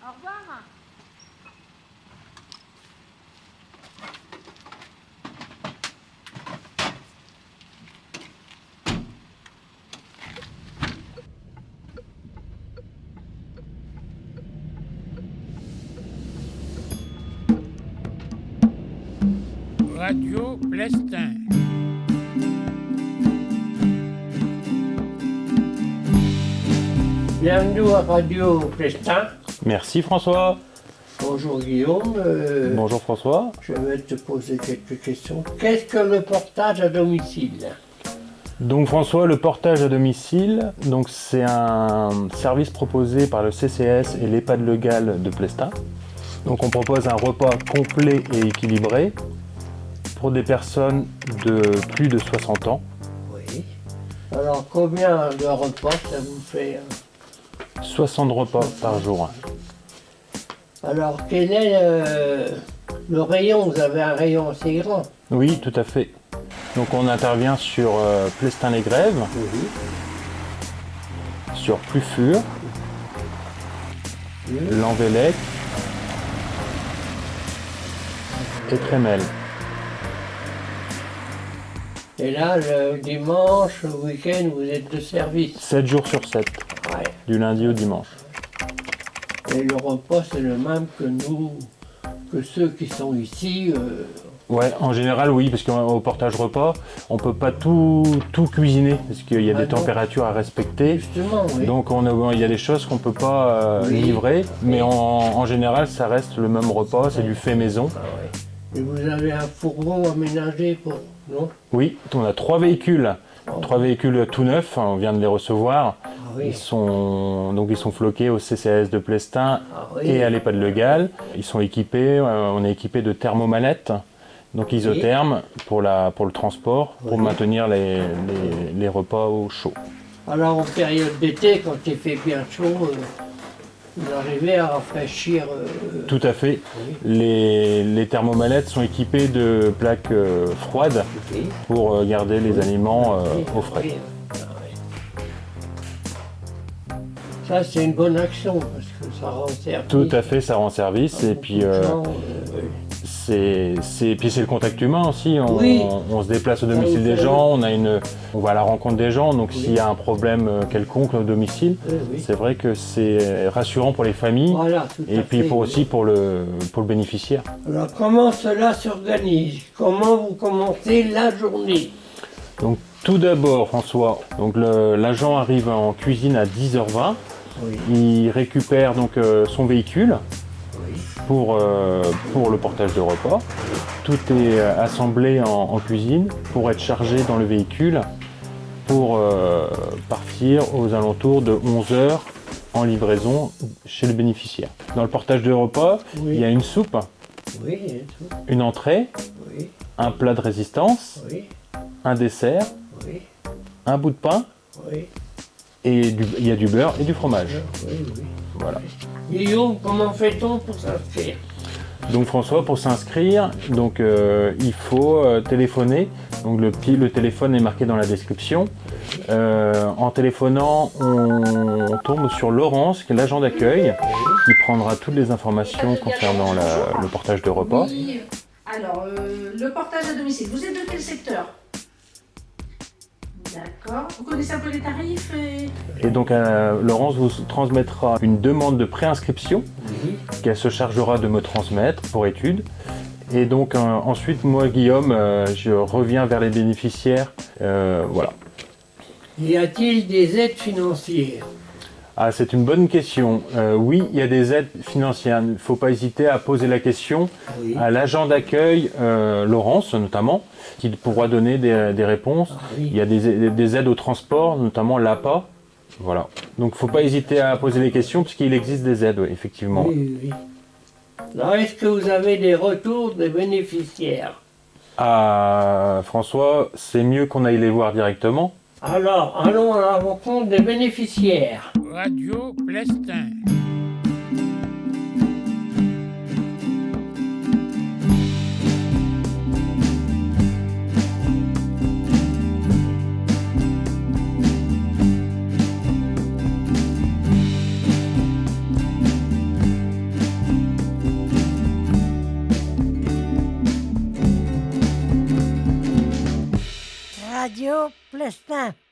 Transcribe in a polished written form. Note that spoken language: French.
Au revoir. Radio Plestin. Bienvenue à Radio Plestin. Merci François. Bonjour Guillaume. Bonjour François. Je vais te poser quelques questions. Qu'est-ce que le portage à domicile? Donc François, le portage à domicile, donc c'est un service proposé par le CCS et l'EHPAD Le Gall de Plestin. Donc on propose un repas complet et équilibré pour des personnes de plus de 60 ans. Oui. Alors combien de repas ça vous fait? 60 repas par jour. Alors quel est le rayon? Vous avez un rayon assez grand. Oui, tout à fait. Donc on intervient sur Plestin-les-Grèves, Oui. sur Plufur, Lanvellec et Trémel. Et là, le dimanche, le week-end, vous êtes de service. 7 jours sur 7, Ouais. du lundi au dimanche. Et le repas, c'est le même que nous, que ceux qui sont ici. Ouais, en général oui, parce qu'au portage repas, on peut pas tout cuisiner, parce qu'il y a des non. températures à respecter. Justement, oui. Donc il y a des choses qu'on peut pas Oui. livrer, mais en général ça reste le même repas, c'est du fait maison. Ah ouais. Et vous avez un fourgon aménagé pour... Non? Oui, on a 3 véhicules, 3 véhicules tout neufs, on vient de les recevoir. Ah oui. Ils sont floqués au CCS de Plestin Ah oui. et à l'EHPAD Le Gall. Ils sont équipés, on est équipé de thermomanettes, donc isothermes pour le transport, pour Oui. maintenir les repas au chaud. Alors en période d'été, quand il fait bien chaud, vous arrivez à rafraîchir... Tout à fait. Oui. Les thermomanettes sont équipées de plaques froides Oui. pour garder les aliments Oui, au frais. oui. Ah ouais. Ça, c'est une bonne action, parce que ça rend service. Tout à fait, ça rend service. Et puis, Beaucoup de gens, c'est le contact humain aussi. Oui. On se déplace au domicile des gens, on va à la rencontre des gens. Donc Oui. s'il y a un problème quelconque au domicile, oui, oui. c'est vrai que c'est rassurant pour les familles Voilà, tout et à puis fait. aussi pour le bénéficiaire. Alors comment cela s'organise? Comment vous commencez la journée? Donc tout d'abord, François, donc l'agent arrive en cuisine à 10h20. Oui. Il récupère donc son véhicule Oui. pour le portage de repas. Tout est assemblé en cuisine pour être chargé dans le véhicule pour partir aux alentours de 11h en livraison chez le bénéficiaire. Dans le portage de repas, Oui. il y a une soupe, Oui, et tout. une entrée, Oui. un plat de résistance, Oui. un dessert, Oui. un bout de pain Oui. et il y a du beurre et du fromage. Oui, oui. Voilà. Guillaume, comment fait-on pour s'inscrire? Donc François, pour s'inscrire, donc il faut téléphoner. Donc le téléphone est marqué dans la description. En téléphonant, on tombe sur Laurence, qui est l'agent d'accueil, qui prendra toutes les informations concernant le portage de repas. Oui. Alors, le portage à domicile, vous êtes de quel secteur? D'accord. Vous connaissez un peu les tarifs Et donc Laurence vous transmettra une demande de préinscription Oui. qu'elle se chargera de me transmettre pour étude. Et donc ensuite, moi Guillaume, je reviens vers les bénéficiaires. Voilà. Y a-t-il des aides financières? Ah, c'est une bonne question. Oui, il y a des aides financières. Il ne faut pas hésiter à poser la question Oui. à l'agent d'accueil, Laurence notamment, qui pourra donner des réponses. Ah oui. Il y a des aides au transport, notamment l'APA. Voilà. Donc il ne faut pas hésiter à poser les questions, puisqu'il existe des aides, oui, effectivement. Oui, oui. Alors, est-ce que vous avez des retours des bénéficiaires? Ah, François, c'est mieux qu'on aille les voir directement. Alors, allons à la rencontre des bénéficiaires. Radio Plestin. Radio Plestin.